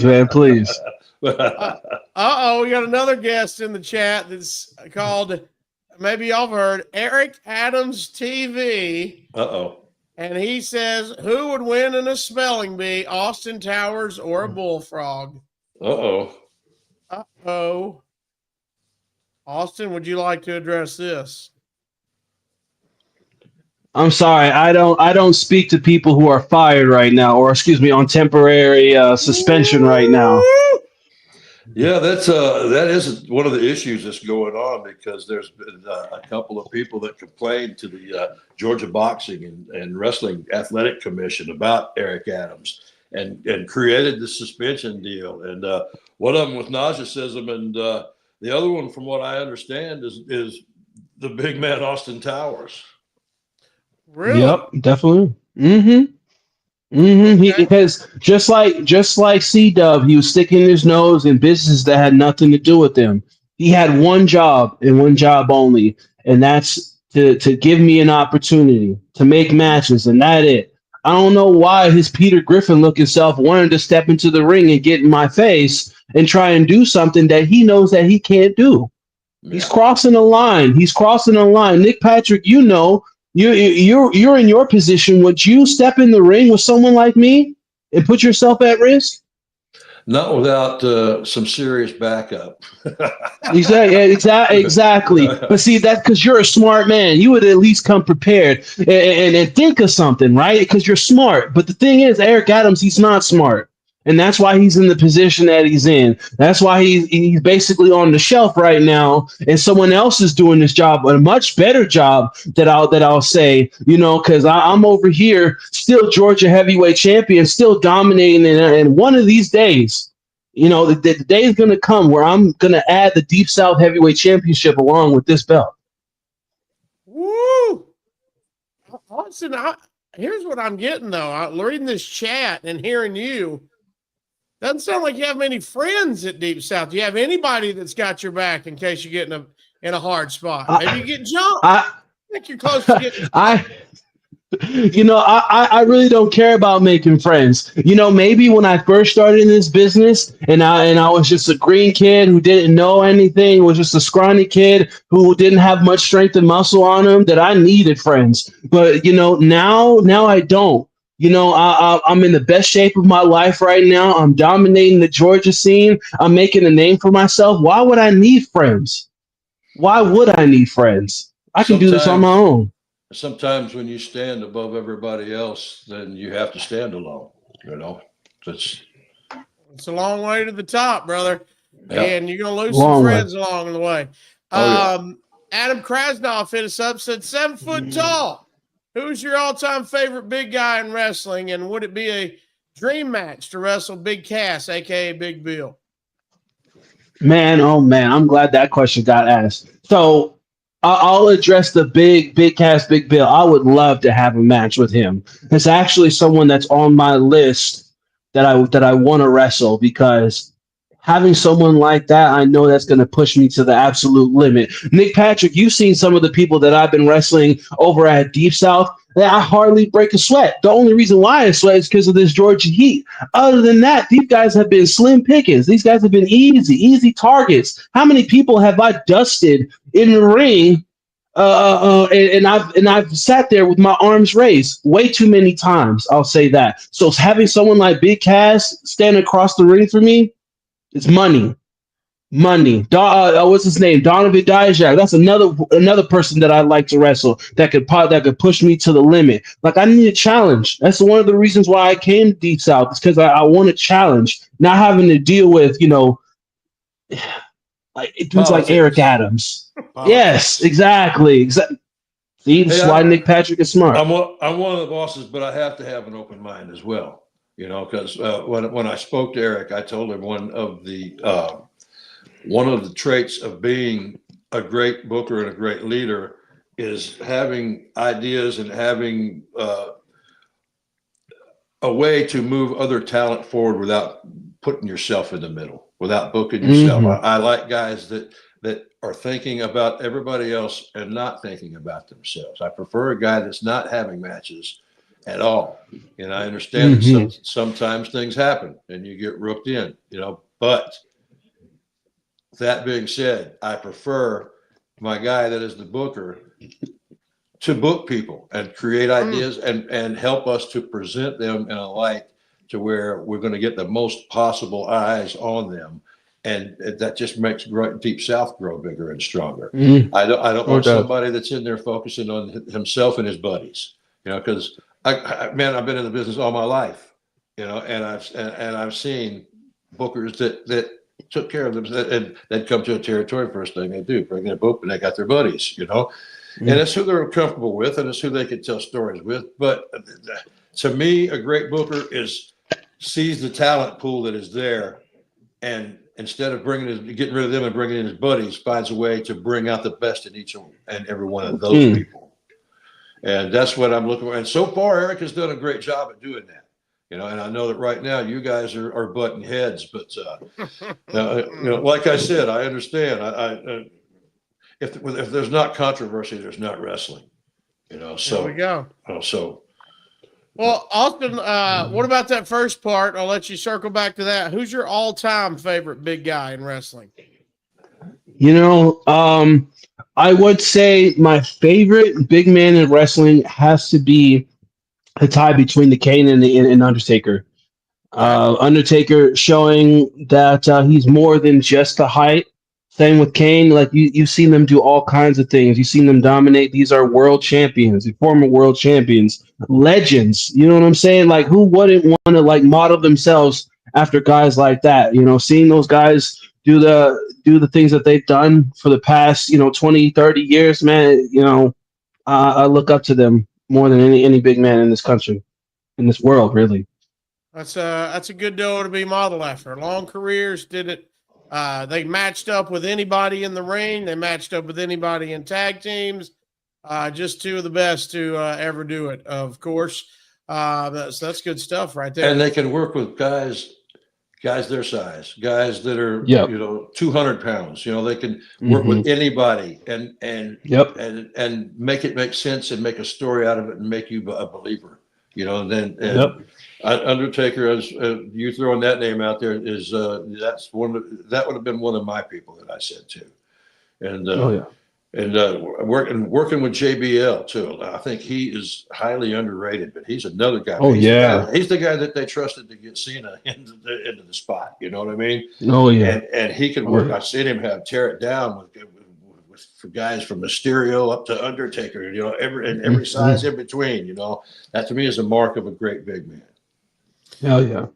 man, please. We got another guest in the chat that's called, maybe y'all have heard, Eric Adams TV. And he says, who would win in a spelling bee, Austin Towers or a bullfrog? Austin, would you like to address this? I'm sorry, I don't speak to people who are fired right now, or on temporary suspension right now. Yeah, that is one of the issues that's going on, because there's been a couple of people that complained to the Georgia Boxing and Wrestling Athletic Commission about Eric Adams and created the suspension deal. And one of them was narcissism, and the other one, from what I understand, is the big man Austin Towers. Really? Yep, definitely. Because just like C-Dub, he was sticking his nose in businesses that had nothing to do with him. He had one job and one job only, and that's to give me an opportunity to make matches, and that's it. I don't know why his Peter Griffin looking self wanted to step into the ring and get in my face and try and do something that he knows that he can't do. Yeah. He's crossing a line. He's crossing a line. Nick Patrick, you know, you're in your position. Would you step in the ring with someone like me and put yourself at risk? Not without some serious backup. Exactly. But see, that's because you're a smart man. You would at least come prepared and think of something, right? Because you're smart. But the thing is, Eric Adams, he's not smart. And that's why he's in the position that he's in. That's why he's basically on the shelf right now, and someone else is doing this job, a much better job that I'll say, you know, because I'm over here still Georgia heavyweight champion, still dominating, and one of these days, you know, the day is going to come where I'm going to add the Deep South Heavyweight Championship along with this belt. Woo! Austin, here's what I'm getting, though. Reading this chat and hearing you, doesn't sound like you have many friends at Deep South. Do you have anybody that's got your back in case you get in a hard spot? Maybe you get jumped. I think you're close to getting jumped. You know, I really don't care about making friends. You know, maybe when I first started in this business and I was just a green kid who didn't know anything, was just a scrawny kid who didn't have much strength and muscle on him, that I needed friends. But, you know, now I don't. You know, I'm in the best shape of my life right now. I'm dominating the Georgia scene. I'm making a name for myself. Why would I need friends? Why would I need friends? I can do this on my own. Sometimes when you stand above everybody else, then you have to stand alone. You know, it's a long way to the top, brother. Yeah. And you're going to lose some friends along the way. Yeah. Adam Krasnoff hit us up, said 7 foot tall. Who's your all-time favorite big guy in wrestling, and would it be a dream match to wrestle Big Cass, a.k.a. Big Bill? Man, oh, man, I'm glad that question got asked. So I'll address the Big Cass, Big Bill. I would love to have a match with him. It's actually someone that's on my list that I want to wrestle, because having someone like that, I know that's going to push me to the absolute limit. Nick Patrick, you've seen some of the people that I've been wrestling over at Deep South. I hardly break a sweat. The only reason why I sweat is because of this Georgia heat. Other than that, these guys have been slim pickings. These guys have been easy targets. How many people have I dusted in the ring? And I've sat there with my arms raised way too many times. I'll say that. So having someone like Big Cass stand across the ring for me, it's money. What's his name? Donovan Dijak. That's another person that I like to wrestle that could push me to the limit. Like, I need a challenge. That's one of the reasons why I came to Deep South. It's because I want a challenge, not having to deal with, you know, like dudes like Eric Adams. Politics. Yes, exactly. See, this is why Nick Patrick is smart. I'm one of the bosses, but I have to have an open mind as well. You know, because when I spoke to Eric, I told him one of the traits of being a great booker and a great leader is having ideas and having a way to move other talent forward without putting yourself in the middle, without booking yourself. Mm-hmm. I like guys that are thinking about everybody else and not thinking about themselves. I prefer a guy that's not having matches at all. And I understand that sometimes things happen and you get rooked in, you know, but that being said, I prefer my guy that is the booker to book people and create ideas and help us to present them in a light to where we're going to get the most possible eyes on them. And that just makes Deep South grow bigger and stronger. Mm-hmm. I don't want somebody that's in there focusing on himself and his buddies, you know, because I've been in the business all my life, you know, and I've seen bookers that took care of them, and they'd come to a territory. First thing they do, bring their book, and they got their buddies, you know, and it's who they're comfortable with, and it's who they can tell stories with. But to me, a great booker sees the talent pool that is there, and instead of getting rid of them and bringing in his buddies, finds a way to bring out the best in each and every one of those people. And that's what I'm looking for. And so far, Eric has done a great job at doing that. You know, and I know that right now you guys are butting heads, but you know, like I said, I understand. If there's not controversy, there's not wrestling. You know, so there we go. So Well, Austin, what about that first part? I'll let you circle back to that. Who's your all-time favorite big guy in wrestling? You know, I would say my favorite big man in wrestling has to be a tie between the Kane and Undertaker. Okay. Undertaker showing that he's more than just the height. Same with Kane. Like you've seen them do all kinds of things. You've seen them dominate. These are world champions, former world champions, legends. You know what I'm saying? Like who wouldn't want to like model themselves after guys like that? You know, seeing those guys do the things that they've done for the past 20, 30 years, man. I look up to them more than any big man in this country, in this world, really. That's a good duo to be modeled after. Long careers, did it. They matched up with anybody in the ring. They matched up with anybody in tag teams. Just two of the best to ever do it, of course. That's good stuff right there. And they can work with guys their size, guys that are Yep. 200 pounds. They can work with anybody Yep. and make it make sense and make a story out of it and make you a believer. Yep. Undertaker, as you throwing that name out there, is that would have been one of my people that I said to, and working with JBL too. I think he is highly underrated, but he's another guy. Oh, He's the guy that they trusted to get Cena into the spot. You know what I mean? Oh yeah. And he can work. I've seen him tear it down with for guys from Mysterio up to Undertaker. Every size in between. That to me is a mark of a great big man. Hell yeah.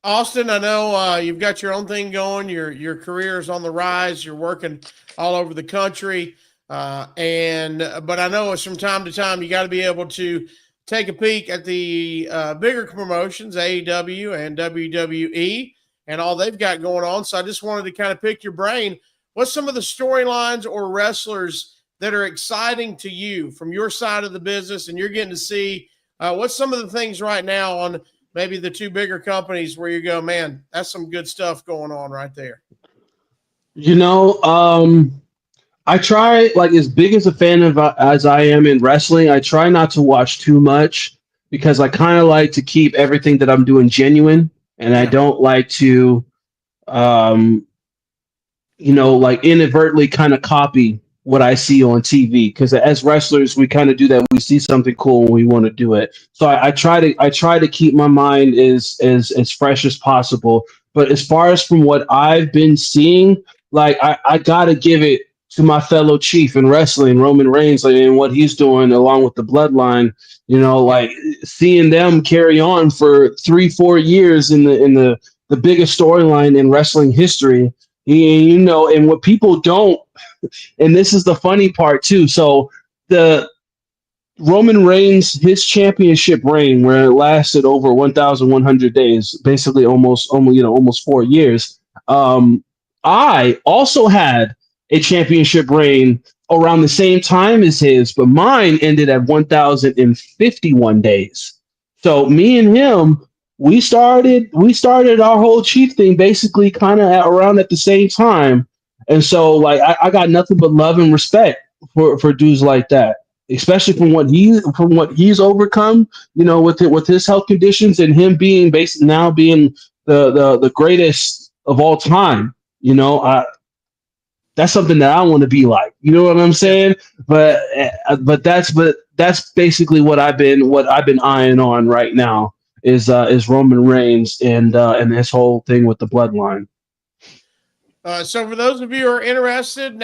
Austin, I know you've got your own thing going. Your career is on the rise. You're working all over the country. But I know it's from time to time you got to be able to take a peek at the bigger promotions, AEW and WWE, and all they've got going on. So I just wanted to kind of pick your brain. What's some of the storylines or wrestlers that are exciting to you from your side of the business, and you're getting to see what's some of the things right now on maybe the two bigger companies where you go, man, that's some good stuff going on right there? I try, like, as big as a fan of as I am in wrestling, I try not to watch too much because I kind of like to keep everything that I'm doing genuine, and I don't like to, like inadvertently kind of copy what I see on TV. Because as wrestlers, we kind of do that. We see something cool and we want to do it. So I try to keep my mind as fresh as possible. But as far as from what I've been seeing, like I gotta give it to my fellow chief in wrestling, Roman Reigns, and what he's doing along with the bloodline. Like seeing them carry on for 3-4 years in the biggest storyline in wrestling history. And what people don't, and this is the funny part too. So the Roman Reigns, his championship reign, where it lasted over 1,100 days, basically almost 4 years. I also had a championship reign around the same time as his, but mine ended at 1,051 days. So me and him, we started our whole chief thing basically kind of around at the same time. And so like I got nothing but love and respect for dudes like that, especially from what he's overcome, with his health conditions and him being now being the greatest of all time. That's something that I want to be like. You know what I'm saying? But that's basically what I've been eyeing on right now is Roman Reigns and his whole thing with the bloodline. So for those of you who are interested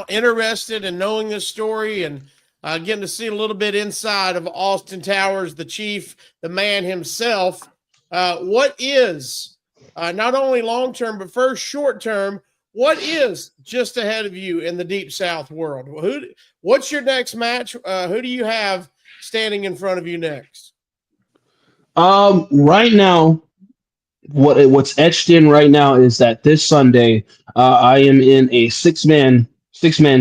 interested in knowing this story and getting to see a little bit inside of Austin Towers, the chief, the man himself, what is not only long-term, but first short-term, what is just ahead of you in the Deep South world? What's your next match? Who do you have standing in front of you next? Right now, what's etched in right now is that this Sunday, I am in a six-man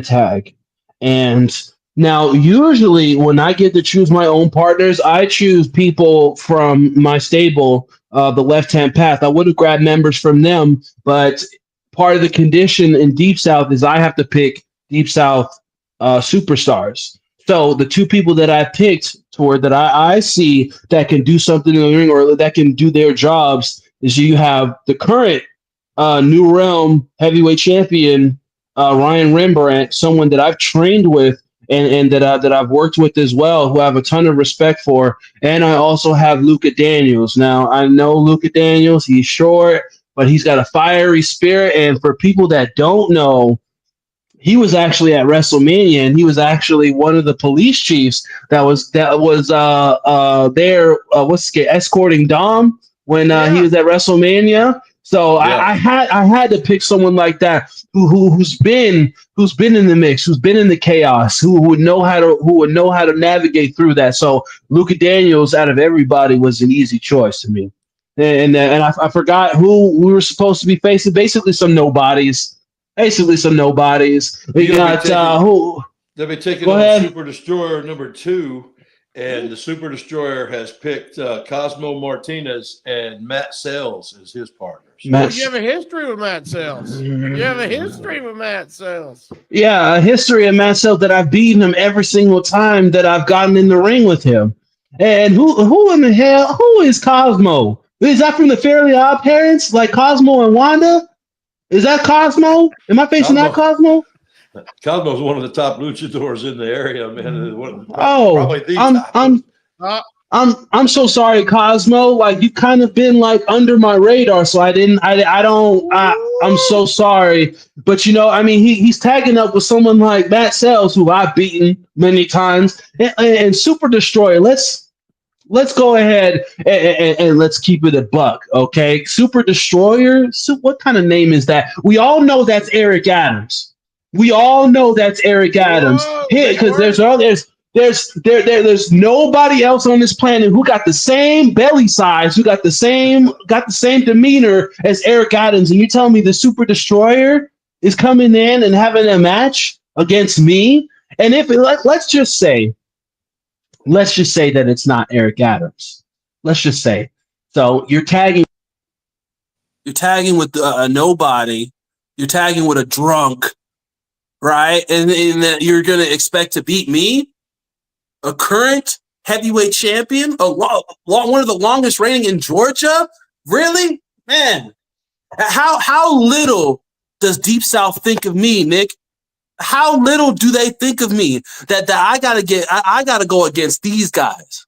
tag. And now, usually when I get to choose my own partners, I choose people from my stable, the Left Hand Path. I would have grabbed members from them, but part of the condition in Deep South is I have to pick Deep South superstars. So the two people that I picked toward that I see that can do something in the ring or that can do their jobs is you have the current New Realm heavyweight champion Ryan Rembrandt, someone that I've trained with and that I've worked with as well, who I have a ton of respect for. And I also have Luka Daniels. Now I know Luka Daniels; he's short, but he's got a fiery spirit. And for people that don't know, he was actually at WrestleMania, and he was actually one of the police chiefs that was there escorting Dom when he was at WrestleMania. So Yeah. I had to pick someone like that who's been in the mix, who's been in the chaos, who would know how to navigate through that. So Luka Daniels, out of everybody, was an easy choice to me. And I forgot who we were supposed to be facing. Basically, some nobodies. We got who? They'll be taking Go on ahead. Super Destroyer number 2, and the Super Destroyer has picked Cosmo Martinez and Matt Sales as his partners. Well, you have a history with Matt Sales. Yeah, a history of Matt Sales that I've beaten him every single time that I've gotten in the ring with him. And who in the hell? Who is Cosmo? Is that from the Fairly Odd Parents, like Cosmo and Wanda? Is that Cosmo? Am I facing that Cosmo? Cosmo's one of the top luchadors in the area, man. Oh, I'm so sorry, Cosmo. Like, you kind of been like under my radar, so I'm so sorry. But I mean, he's tagging up with someone like Matt Sales, who I've beaten many times, and Super Destroyer. Let's go ahead and let's keep it a buck, okay? Super Destroyer. What kind of name is that? We all know that's Eric Adams. Because there's nobody else on this planet who got the same belly size, who got the same demeanor as Eric Adams, and you tell me the Super Destroyer is coming in and having a match against me? And let's just say that it's not Eric Adams. Let's just say. So you're tagging with a nobody. You're tagging with a drunk, right? And you're going to expect to beat me, a current heavyweight champion, one of the longest reigning in Georgia? Really? Man, how little does Deep South think of me, Nick? How little do they think of me that I gotta go against these guys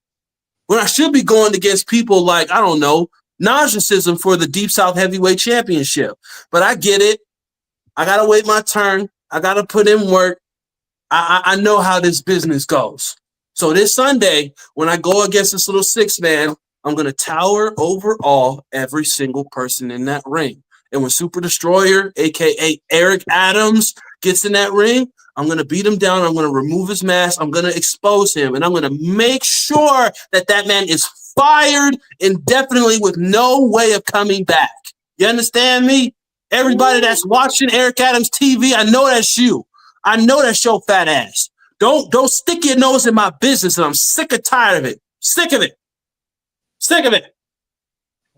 when I should be going against people like, I don't know, narcissism for the Deep South Heavyweight Championship. But I get it. I gotta wait my turn. I gotta put in work. I know how this business goes. So this Sunday, when I go against this little 6-man, I'm gonna tower over every single person in that ring. And when Super Destroyer, aka Eric Adams, gets in that ring, I'm going to beat him down. I'm going to remove his mask. I'm going to expose him. And I'm going to make sure that man is fired indefinitely with no way of coming back. You understand me? Everybody that's watching Eric Adams TV, I know that's you. I know that's your fat ass. Don't stick your nose in my business, and I'm sick and tired of it. Sick of it.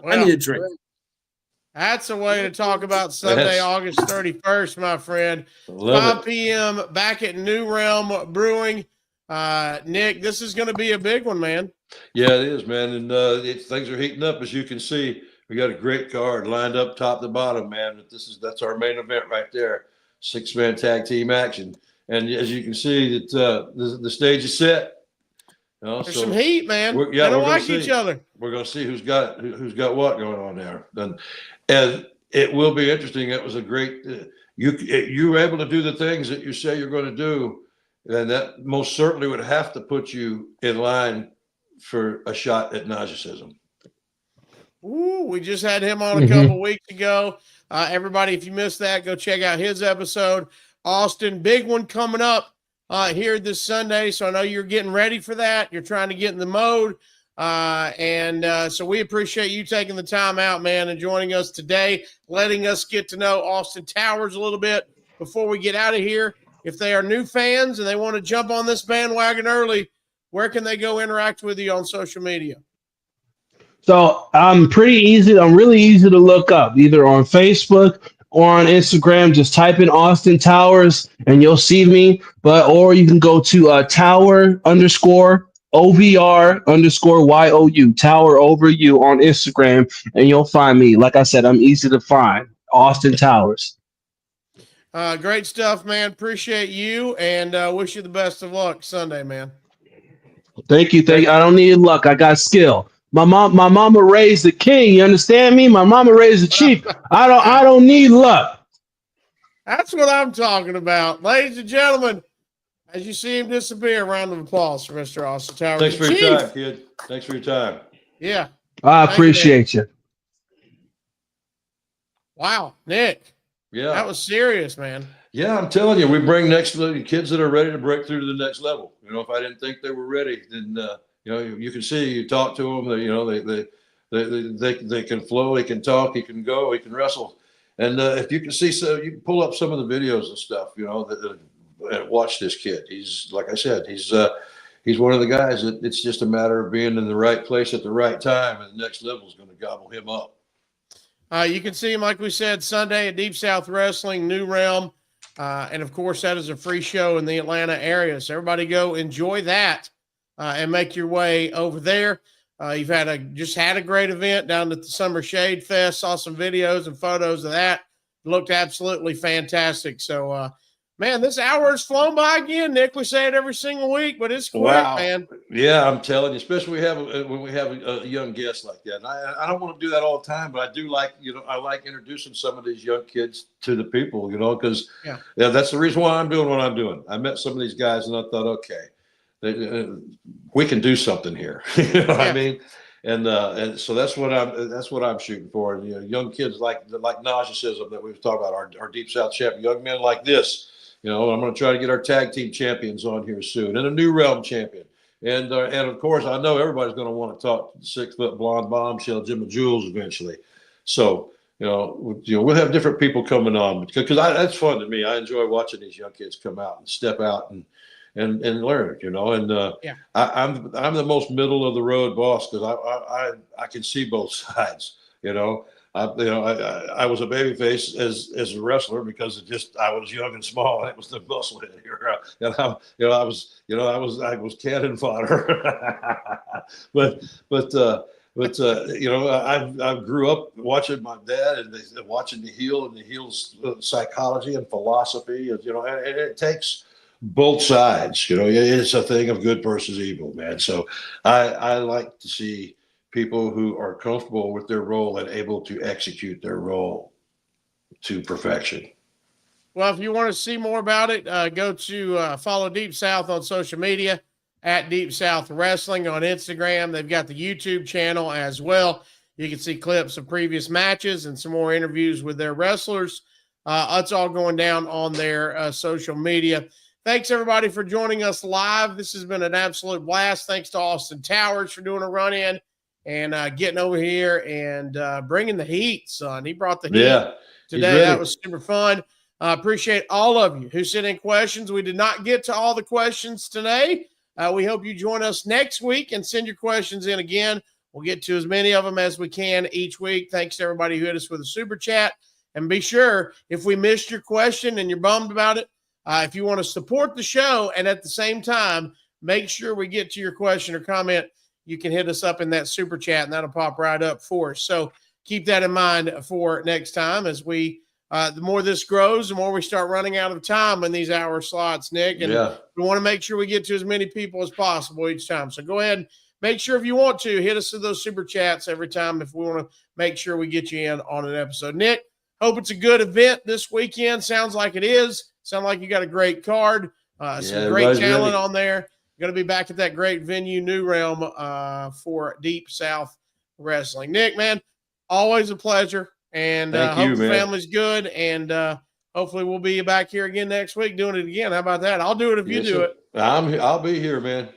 Well, I need a drink. That's a way to talk about Sunday, August 31st, my friend. 5 p.m. back at New Realm Brewing. Nick, this is going to be a big one, man. Yeah, it is, man. And things are heating up, as you can see. We got a great card lined up top to bottom, man. That's our main event right there. 6-man tag team action. And as you can see, that the stage is set. There's some heat, man. They don't like each other. We're going to see who's got what going on there. And it will be interesting. It was a great you were able to do the things that you say you're going to do, and that most certainly would have to put you in line for a shot at narcissism. Ooh, we just had him on a couple weeks ago. Everybody, if you missed that, go check out his episode. Austin, big one coming up here this Sunday. So I know you're getting ready for that. You're trying to get in the mode. So we appreciate you taking the time out, man, and joining us today, letting us get to know Austin Towers a little bit before we get out of here. If they are new fans and they want to jump on this bandwagon early, where can they go interact with you on social media? So I'm really easy to look up, either on Facebook or on Instagram, just type in Austin Towers and you'll see me. Or you can go to Tower underscore OVR underscore YOU, Tower over you on Instagram, and you'll find me. Like I said, I'm easy to find. Austin Towers. Great stuff, man. Appreciate you, and wish you the best of luck Sunday, man. Thank you. I don't need luck. I got skill. My mama raised the king. You understand me? My mama raised the chief. I don't need luck. That's what I'm talking about. Ladies and gentlemen, as you see him disappear, round of applause for Mr. Austin Towers. Thanks for your time, kid. Thanks for your time. Yeah. I appreciate you. Wow, Nick. Yeah. That was serious, man. Yeah, I'm telling you, we bring next level kids that are ready to break through to the next level. You know, if I didn't think they were ready, then you know, you can see, you talk to them, you know, they can flow, they can talk, he can go, he can wrestle. And if you can see, so you can pull up some of the videos and stuff, you know, and watch this kid. He's, like I said, he's one of the guys that it's just a matter of being in the right place at the right time, and the next level is going to gobble him up. You can see him, like we said, Sunday at Deep South Wrestling, New Realm. And, of course, that is a free show in the Atlanta area. So everybody go enjoy that and make your way over there. You've just had a great event down at the Summer Shade Fest. Saw some videos and photos of that. Looked absolutely fantastic. So, man, this hour has flown by again, Nick. We say it every single week, but it's quick, man. Yeah, I'm telling you, especially when we have a young guest like that. And I don't want to do that all the time, but I do like, you know, I like introducing some of these young kids to the people, you know, because yeah, that's the reason why I'm doing what I'm doing. I met some of these guys and I thought, okay, we can do something here. You know what I mean? And so that's what I'm shooting for. And, you know, young kids like Najacism that we've talked about, our Deep South champion, young men like this. You know, I'm going to try to get our tag team champions on here soon, and a New Realm champion. And of course, I know everybody's going to want to talk to the 6-foot blonde bombshell, Jimmy Jules, eventually. So, you know, we'll have different people coming on because that's fun to me. I enjoy watching these young kids come out and step out and learn. You know, and I'm the most middle of the road boss because I can see both sides. You know. I was a babyface as a wrestler because I was young and small and it was the muscle head here. And I was cannon fodder. but you know, I grew up watching my dad and watching the heel and the heel's psychology and philosophy. You know, and it takes both sides. You know, it's a thing of good versus evil, man. So I like to see people who are comfortable with their role and able to execute their role to perfection. Well, if you want to see more about it, go to follow Deep South on social media at Deep South Wrestling on Instagram. They've got the YouTube channel as well. You can see clips of previous matches and some more interviews with their wrestlers. It's all going down on their social media. Thanks, everybody, for joining us live. This has been an absolute blast. Thanks to Austin Towers for doing a run-in and getting over here and bringing the heat, son. He brought the heat today. That was super fun. Appreciate all of you who sent in questions. We did not get to all the questions today. We hope you join us next week and send your questions in again. We'll get to as many of them as we can each week. Thanks to everybody who hit us with a super chat. And be sure, if we missed your question and you're bummed about it, if you want to support the show and at the same time make sure we get to your question or comment, you can hit us up in that super chat and that'll pop right up for us. So keep that in mind for next time as we the more this grows, the more we start running out of time in these hour slots, Nick. And we want to make sure we get to as many people as possible each time. So go ahead and make sure if you want to hit us with those super chats every time if we want to make sure we get you in on an episode. Nick, hope it's a good event this weekend. Sounds like it is. Sound like you got a great card. Some great talent on there. Going to be back at that great venue, New Realm, for Deep South Wrestling. Nick, man, always a pleasure. And hope the family's good. And hopefully we'll be back here again next week doing it again. How about that? I'll do it if you do it. I'll be here, man.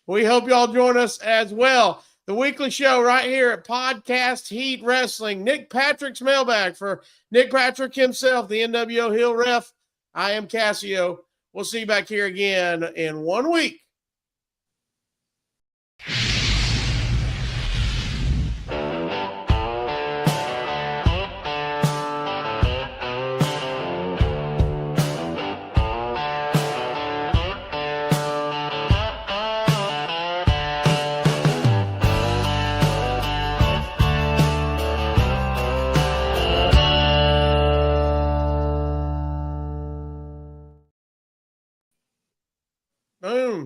We hope y'all join us as well. The weekly show right here at Podcast Heat Wrestling. Nick Patrick's Mailbag for Nick Patrick himself, the NWO Heel Ref. I am Cassio. We'll see you back here again in 1 week.